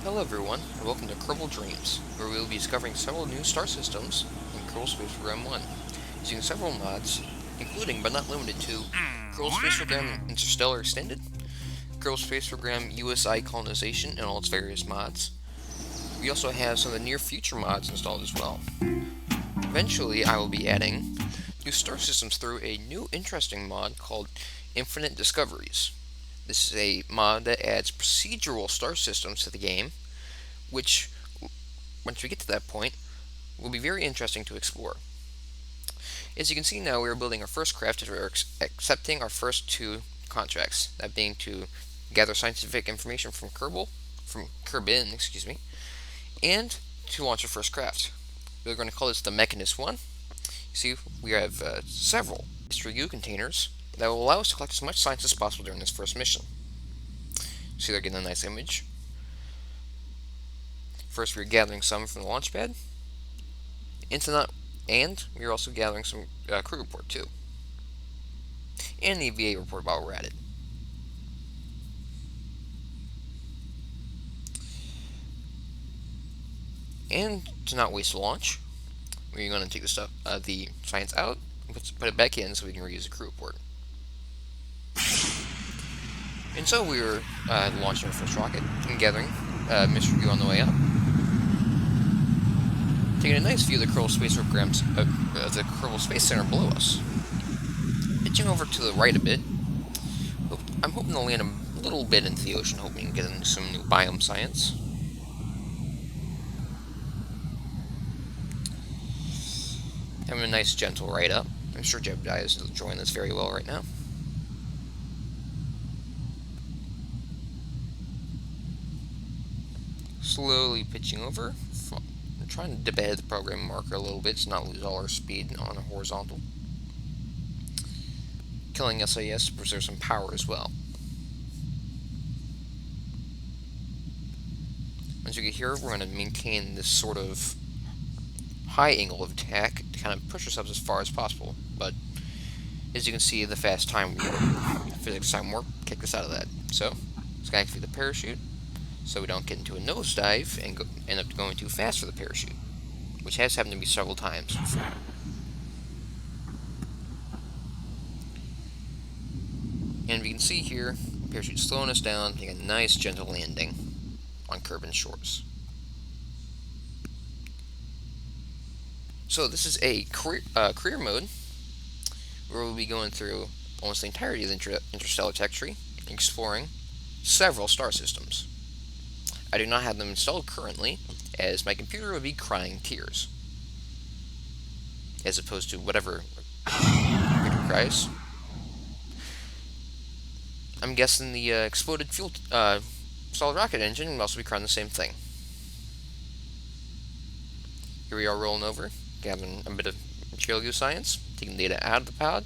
Hello everyone, and welcome to Kerbol Dreams, where we will be discovering several new star systems in Kerbal Space Program 1, using several mods, including but not limited to Kerbal Space Program Interstellar Extended, Kerbal Space Program USI Colonization and all its various mods. We also have some of the near future mods installed as well. Eventually, I will be adding new star systems through a new interesting mod called Infinite Discoveries. This is a mod that adds procedural star systems to the game, which, once we get to that point, will be very interesting to explore. As you can see now, we are building our first craft and we are accepting our first two contracts, that being to gather scientific information from Kerbin, and to launch our first craft. We're going to call this the Mechanist 1. You see, we have several Mystery U containers that will allow us to collect as much science as possible during this first mission. See, they're getting a nice image. First, we're gathering some from the launch pad, and we're also gathering some crew report too, and the VA report while we're at it. And to not waste a launch, we're going to take the science out, and put it back in so we can reuse the crew report. And so we were launching our first rocket and gathering Mystery U on the way up. Taking a nice view of the Kerbal Space Programs of the Kerbal Space Center below us. Pitching over to the right a bit, I'm hoping to land a little bit into the ocean, hoping to get into some new biome science. Having a nice gentle ride up. I'm sure Jebediah is enjoying this very well right now. Slowly pitching over. We're trying to dip ahead of the program marker a little bit to not lose all our speed on a horizontal. Killing SAS to preserve some power as well. Once we get here, we're going to maintain this sort of high angle of attack to kind of push ourselves as far as possible. But as you can see, the fast time physics time warp kicked us out of that. So let's activate the parachute, so we don't get into a nosedive and end up going too fast for the parachute, which has happened to me several times before. And we can see here, the parachute's slowing us down, making a nice gentle landing on Kerbin shores. So this is a career mode, where we'll be going through almost the entirety of the interstellar tech tree, exploring several star systems. I do not have them installed currently, as my computer would be crying tears, as opposed to whatever computer cries. I'm guessing the exploded fuel solid rocket engine will also be crying the same thing. Here we are rolling over, gathering a bit of material use science, taking data out of the pod,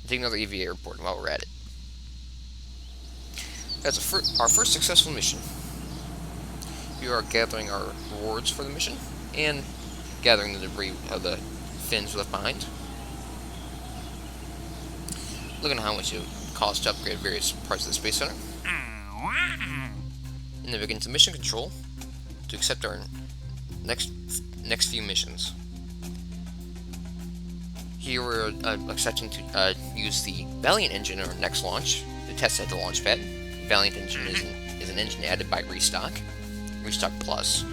and taking another EVA report while we're at it. That's our first successful mission. We are gathering our rewards for the mission, and gathering the debris of the fins left behind. Looking at how much it would cost to upgrade various parts of the Space Center. And then we get into mission control to accept our next few missions. Here we're accepting to use the Valiant engine in our next launch to test at the launch pad. The Valiant engine is an engine added by Restock Plus.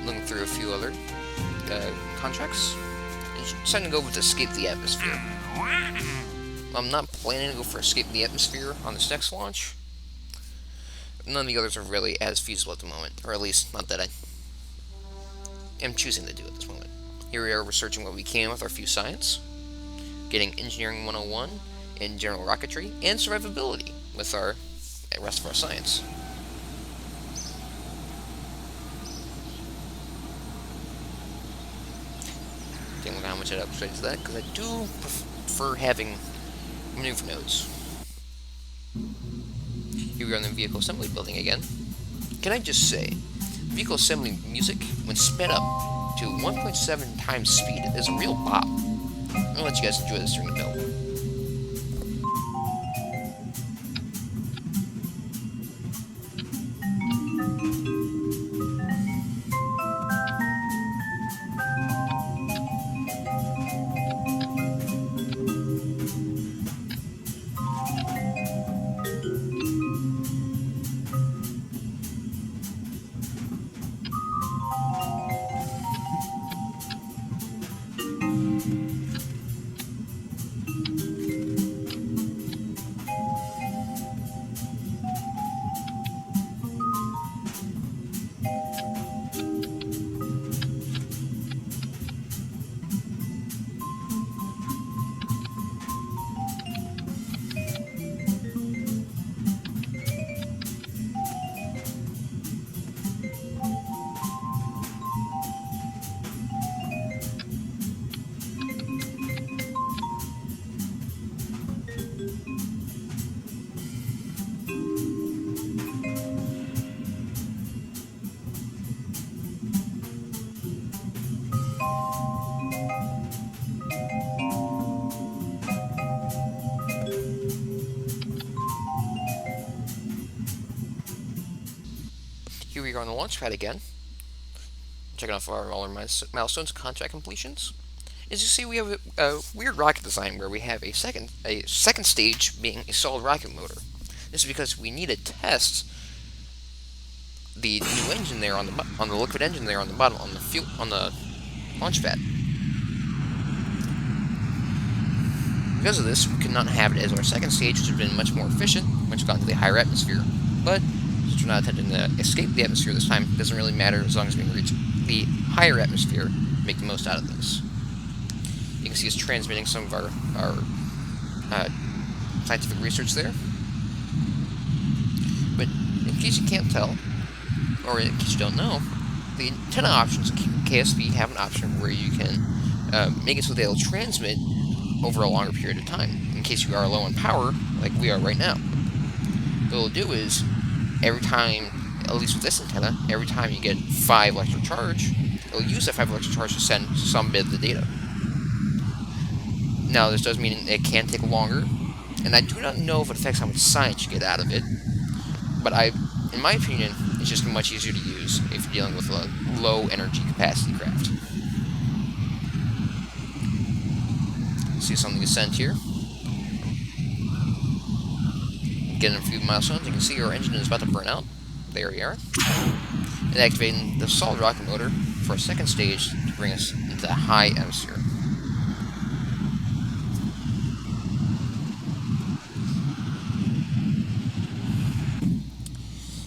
Looking through a few other contracts, and deciding to go with Escape the Atmosphere. I'm not planning to go for Escape the Atmosphere on this next launch. None of the others are really as feasible at the moment, or at least not that I am choosing to do at this moment. Here we are researching what we can with our few science, getting Engineering 101 and General Rocketry, and Survivability with our rest of our science. Take a look at how much it upgrades that, because I do prefer having maneuver nodes. Here we are in the vehicle assembly building again. Can I just say, vehicle assembly music, when sped up to 1.7 times speed, is a real bop. I'm gonna let you guys enjoy this during the build. Here we are on the launch pad again, checking off all our milestones and contract completions. As you see, we have a weird rocket design where we have a second stage being a solid rocket motor. This is because we need to test the new engine there on the liquid engine there on the bottom on the launch pad. Because of this, we cannot have it as our second stage, which has been much more efficient once we've gotten to the higher atmosphere. But since we're not attempting to escape the atmosphere this time, it doesn't really matter as long as we can reach the higher atmosphere, make the most out of this. You can see us transmitting some of our scientific research there. But in case you can't tell, or in case you don't know, the antenna options in KSP have an option where you can make it so they'll transmit over a longer period of time, in case you are low on power, like we are right now. What it'll do is, every time, at least with this antenna, every time you get 5 electric charge, it'll use that 5 electric charge to send some bit of the data. Now, this does mean it can take longer, and I do not know if it affects how much science you get out of it, but in my opinion, it's just much easier to use if you're dealing with a low energy capacity craft. See something to send here. Getting a few milestones, you can see our engine is about to burn out. There we are. And activating the solid rocket motor for a second stage to bring us into the high atmosphere.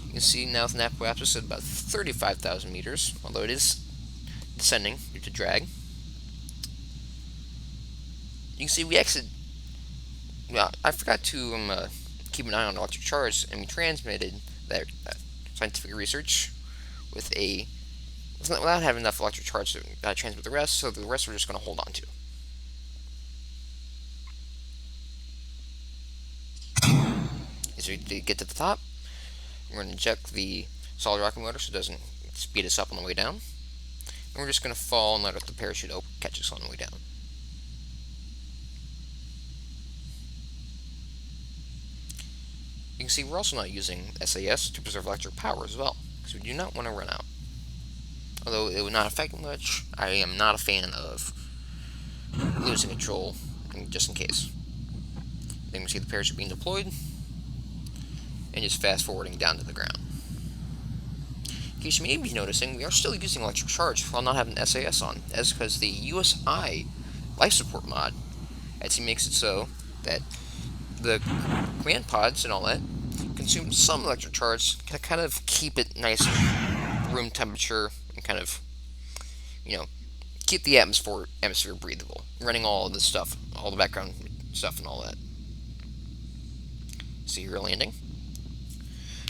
You can see now the Napo is at about 35,000 meters, although it is descending due to drag. You can see we exited. Well, I forgot to keep an eye on electric charge, and we transmitted that scientific research without having enough electric charge to transmit the rest, so the rest we're just going to hold on to. As we get to the top, we're going to inject the solid rocket motor so it doesn't speed us up on the way down. And we're just going to fall and let the parachute catch us on the way down. You can see we're also not using SAS to preserve electric power as well, because we do not want to run out. Although it would not affect much, I am not a fan of losing control just in case. Then we see the parachute being deployed, and just fast forwarding down to the ground. In case you may be noticing, we are still using electric charge while not having SAS on. That's because the USI life support mod actually makes it so that the command pods and all that consume some electric charge to kind of keep it nice room temperature and kind of, keep the atmosphere breathable, running all of this stuff, all the background stuff and all that. See your landing.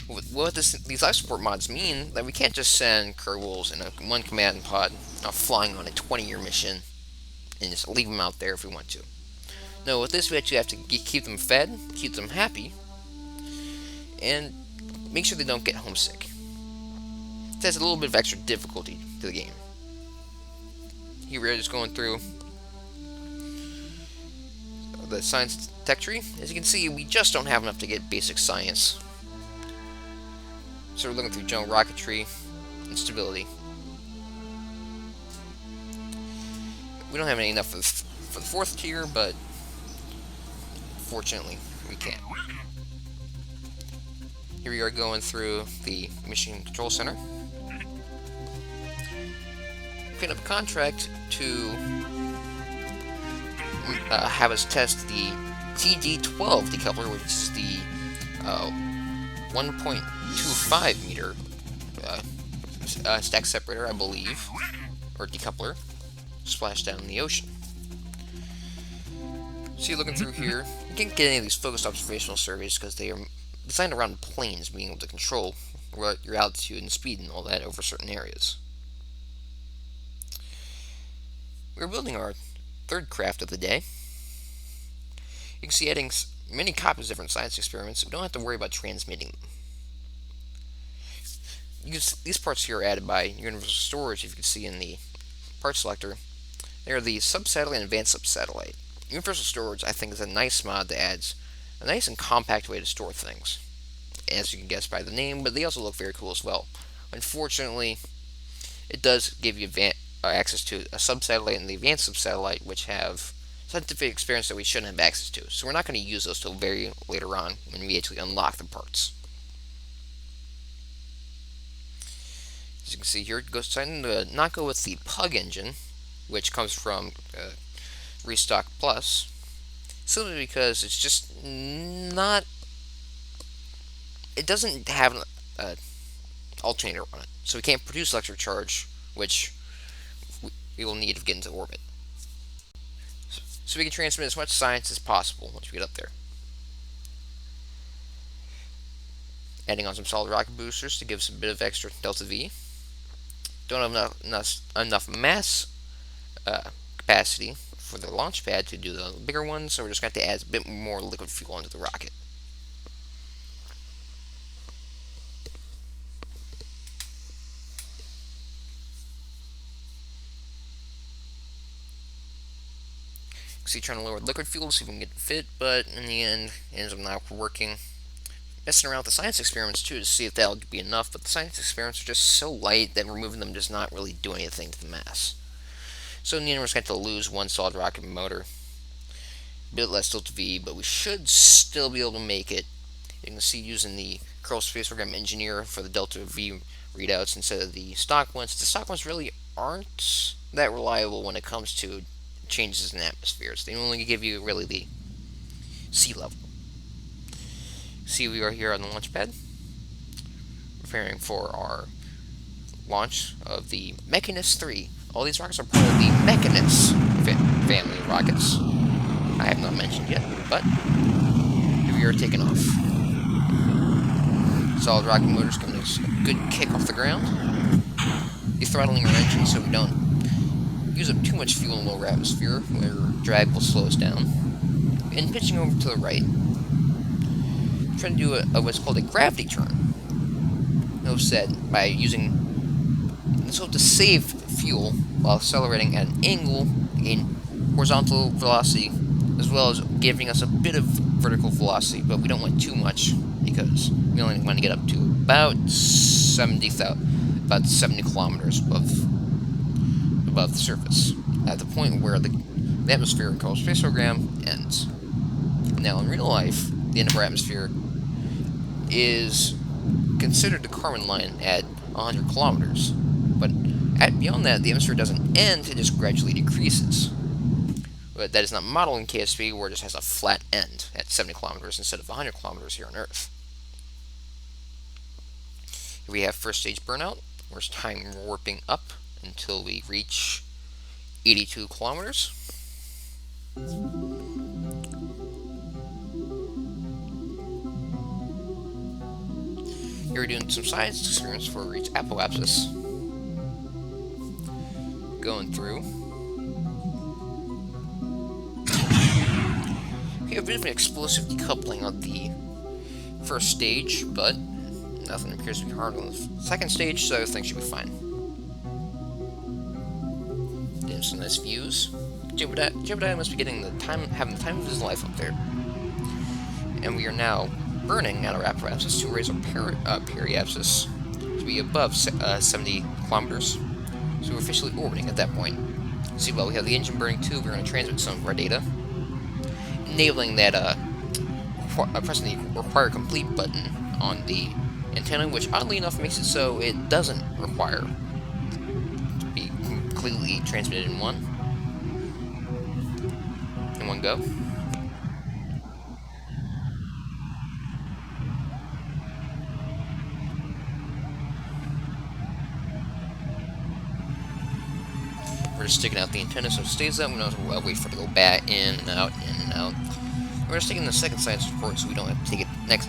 What these life support mods mean that we can't just send Kerbals in one command pod flying on a 20-year mission and just leave them out there if we want to. No, with this we actually have to keep them fed, keep them happy, and make sure they don't get homesick. It adds a little bit of extra difficulty to the game. Here we are just going through the science tech tree. As you can see, we just don't have enough to get basic science. So we're looking through general rocketry and stability. We don't have enough for the 4th tier, but fortunately, we can. Here we are going through the Mission Control Center. Picking up a contract to have us test the TD12 decoupler, which is the 1.25 meter stack separator, I believe, or decoupler, splashed down in the ocean. So you're looking through here. You can't get any of these focused observational surveys because they are designed around planes being able to control your altitude and speed and all that over certain areas. We're building our 3rd craft of the day. You can see adding many copies of different science experiments, so we don't have to worry about transmitting them. These parts here are added by Universal Storage, if you can see in the part selector. They're the subsatellite and advanced subsatellite. Universal Storage, I think, is a nice mod that adds a nice and compact way to store things, as you can guess by the name, but they also look very cool as well. Unfortunately, it does give you access to a subsatellite and the advanced subsatellite, which have scientific experience that we shouldn't have access to. So we're not going to use those till very later on when we actually unlock the parts. As you can see here, deciding to not go with the Pug engine, which comes from Restock Plus, simply because it's just not. It doesn't have an alternator on it, so we can't produce electric charge, which we will need to get into orbit. So we can transmit as much science as possible once we get up there. Adding on some solid rocket boosters to give us a bit of extra delta V. Don't have enough mass capacity for the launch pad to do the bigger ones, so we're just going to have to add a bit more liquid fuel into the rocket. See, trying to lower liquid fuel so we can get it fit, but in the end, it ends up not working. Messing around with the science experiments too to see if that'll be enough, but the science experiments are just so light that removing them does not really do anything to the mass. So in the end, we're going to lose one solid rocket motor. A bit less delta V, but we should still be able to make it. You can see using the Kerbal Space Program Engineer for the delta V readouts instead of the stock ones. The stock ones really aren't that reliable when it comes to changes in atmospheres. They only give you really the sea level. See, we are here on the launch pad, preparing for our launch of the Mechanus 3. All these rockets are part of the Mechanus family of rockets. I have not mentioned yet, but here we are taking off. Solid rocket motors giving us a good kick off the ground. Throttling our engine so we don't use up too much fuel in lower atmosphere, where drag will slow us down. And pitching over to the right, trying to do what's called a gravity turn. Notice that by using this to save fuel while accelerating at an angle, gain horizontal velocity, as well as giving us a bit of vertical velocity, but we don't want too much because we only want to get up to about 70 kilometers above the surface, at the point where the atmosphere in Kerbal Space Program ends. Now, in real life, the end of our atmosphere is considered the Kármán line at 100 kilometers, but beyond that, the atmosphere doesn't end, it just gradually decreases. But that is not modeled in KSP, where it just has a flat end at 70 kilometers instead of 100 kilometers here on Earth. Here we have first stage burnout. We're time warping up until we reach 82 kilometers. Here we're doing some science experiments before we reach apoapsis. Going through. We have a bit of an explosive decoupling on the first stage, but nothing appears to be hard on the second stage, so things should be fine. Getting some nice views. Jebediah must be having the time of his life up there. And we are now burning out our apoapsis to raise our periapsis to be above 70 kilometers. So we're officially orbiting at that point. See, while we have the engine burning too, we're going to transmit some of our data, enabling that pressing the require complete button on the antenna, which oddly enough makes it so it doesn't require to be completely transmitted in one go. We're just sticking out the antenna so it stays up. We don't have to wait for it to go back in and out, in and out. We're just taking the second science report so we don't have to take it next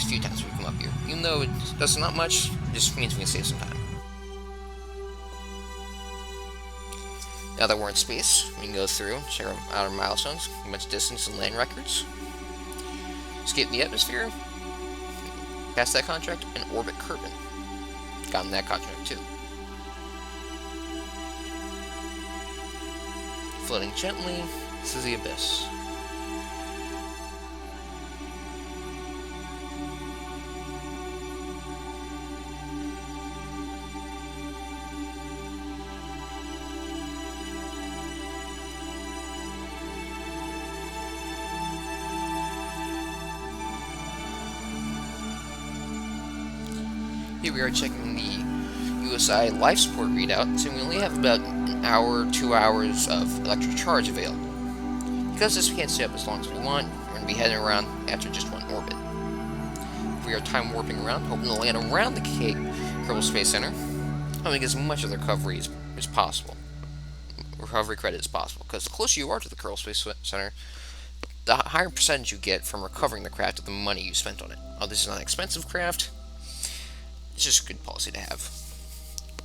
few times we come up here. Even though it does not much, it just means we can save some time. Now that we're in space, we can go through, check out our milestones, a bunch of distance and land records, escape the atmosphere, pass that contract, and orbit Kerbin. Gotten that contract too. Floating gently through the abyss. Here we are checking the USI life support readout, so we only have about an hour, 2 hours of electric charge available. Because this we can't stay up as long as we want, we're going to be heading around after just one orbit. We are time warping around, hoping to land around the Kerbal Space Center, hoping to get as much of the recovery as possible. Recovery credit as possible, because the closer you are to the Kerbal Space Center, the higher percentage you get from recovering the craft of the money you spent on it. Oh, this is not an expensive craft. It's just a good policy to have.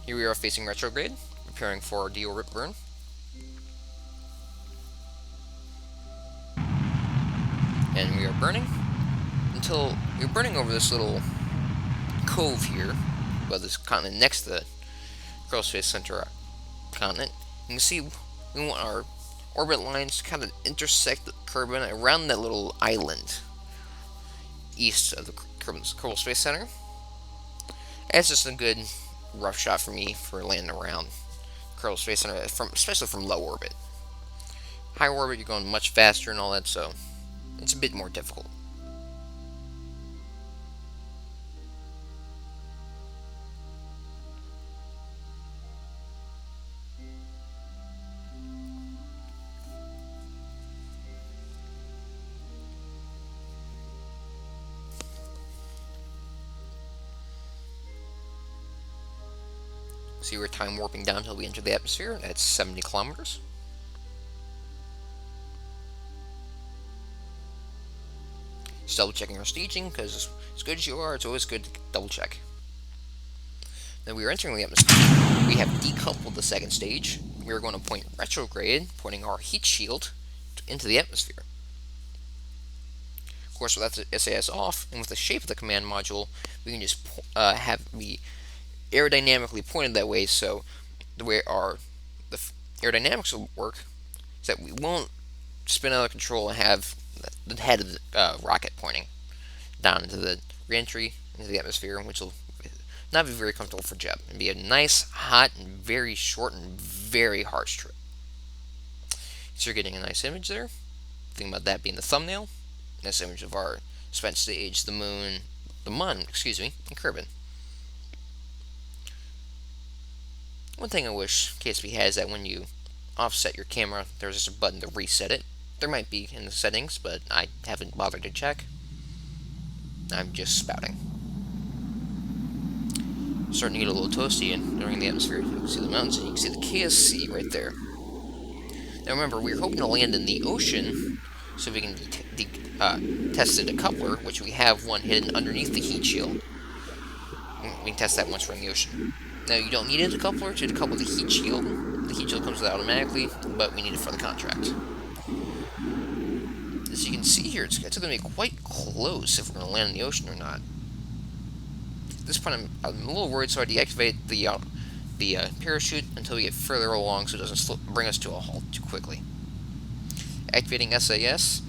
Here we are facing retrograde, preparing for our deorbit burn. And we are burning until we're burning over this little cove here, well, this continent next to the Kerbal Space Center continent. You can see we want our orbit lines to kind of intersect the Kerbal around that little island east of the Kerbal Space Center. It's just a good rough shot for me for landing around Kerbal Space Center, especially from low orbit. High orbit, you're going much faster and all that, so it's a bit more difficult. See, we're time warping down until we enter the atmosphere. That's 70 kilometers. Just double checking our staging, because as good as you are, it's always good to double check. Then we are entering the atmosphere. We have decoupled the second stage. We are going to point retrograde, pointing our heat shield into the atmosphere. Of course, with that SAS off, and with the shape of the command module, we can just have the aerodynamically pointed that way, so the way the aerodynamics will work is that we won't spin out of control and have the head of the rocket pointing down into the reentry into the atmosphere, which will not be very comfortable for Jeb. It'll be a nice, hot, and very short and very harsh trip. So you're getting a nice image there. Think about that being the thumbnail. Nice image of our spent stage, the Mun, and Kerbin. One thing I wish KSP had is that when you offset your camera, there's just a button to reset it. There might be in the settings, but I haven't bothered to check. I'm just spouting. Starting to get a little toasty during the atmosphere. You can see the mountains and you can see the KSC right there. Now remember, we were hoping to land in the ocean so we can test the decoupler, which we have one hidden underneath the heat shield. We can test that once we're in the ocean. Now, you don't need a decoupler to decouple the heat shield. The heat shield comes with it automatically, but we need it for the contract. As you can see here, it's going to be quite close if we're going to land in the ocean or not. At this point, I'm a little worried, so I deactivate the parachute until we get further along so it doesn't bring us to a halt too quickly. Activating SAS,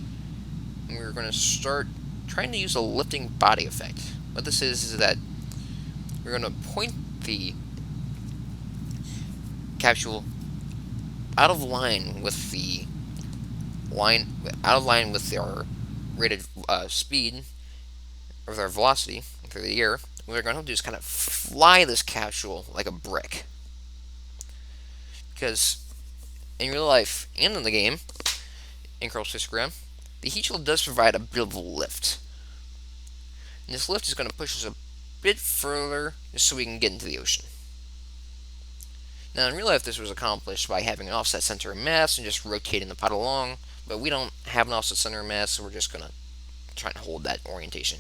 and we're going to start trying to use a lifting body effect. What this is that we're going to point the capsule out of line with our rated speed, or our velocity through the air. What we're going to do is kind of fly this capsule like a brick. Because in real life and in the game, in Kerbal Space Program, the heat shield does provide a bit of a lift. And this lift is going to push us a bit further just so we can get into the ocean. Now in real life this was accomplished by having an offset center of mass and just rotating the pod along, but we don't have an offset center of mass, so we're just going to try and hold that orientation.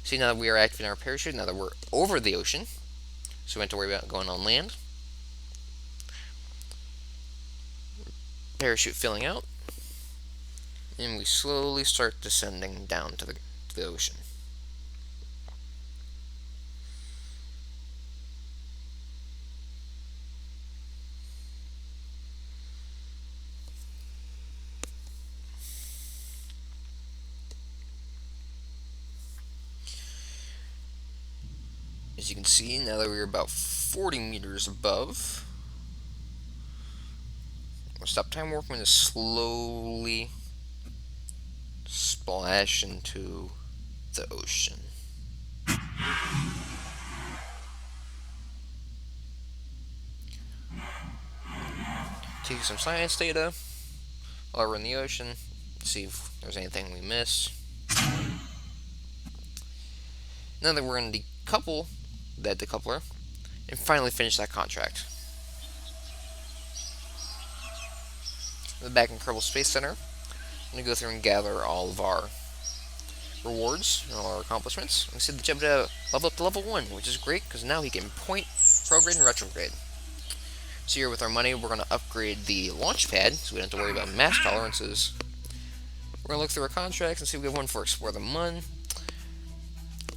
See, now that we are activating our parachute, now that we're over the ocean, so we don't have to worry about going on land. Parachute filling out, and we slowly start descending down to the ocean. As you can see, now that we're about 40 meters above, we'll stop time warping to slowly splash into the ocean. Take some science data while we're in the ocean, see if there's anything we missed. Now that we're going to decouple that decoupler and finally finish that contract. We're back in Kerbal Space Center. I'm going to go through and gather all of our rewards and all our accomplishments. You can see the jet level up to level 1, which is great because now he can point, prograde, and retrograde. So here with our money, we're going to upgrade the launch pad so we don't have to worry about mass tolerances. We're going to look through our contracts and see if we have one for Explore the Mun.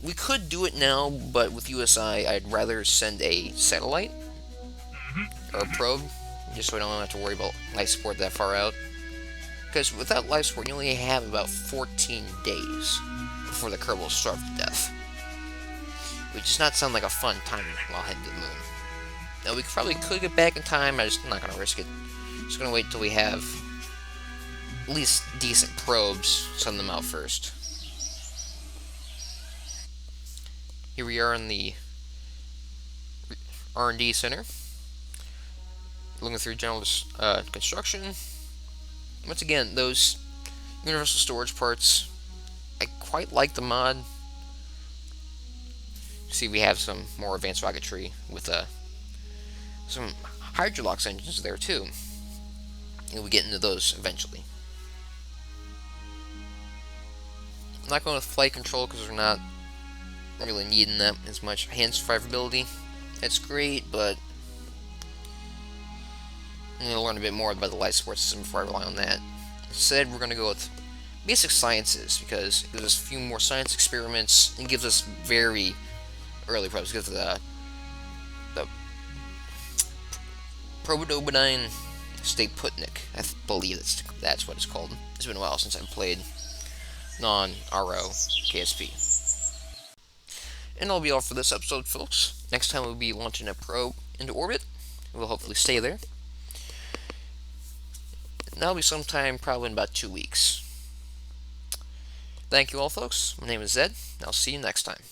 We could do it now, but with USI, I'd rather send a satellite or a probe, just so we don't have to worry about life support that far out. Because without life support, you only have about 14 days before the Kerbal will starve to death. Which does not sound like a fun time while heading to the moon. Now, we probably could get back in time, I'm not going to risk it. Just going to wait until we have at least decent probes, send them out first. Here we are in the R&D center, looking through general construction. Once again, those universal storage parts, I quite like the mod. See, we have some more advanced rocketry with some Hydrolox engines there too, and we get into those eventually. I'm not going with flight control because we're not really needing that as much. Enhanced survivability, that's great, but I'm going to learn a bit more about the life support system before I rely on that. Instead, we're going to go with basic sciences because it gives us a few more science experiments and gives us very early probes. It gives the Probodobodine Staputnik, I believe that's what it's called. It's been a while since I've played non-RO KSP. And that'll be all for this episode, folks. Next time we'll be launching a probe into orbit. We'll hopefully stay there. And that'll be sometime probably in about 2 weeks. Thank you all, folks. My name is Zed, and I'll see you next time.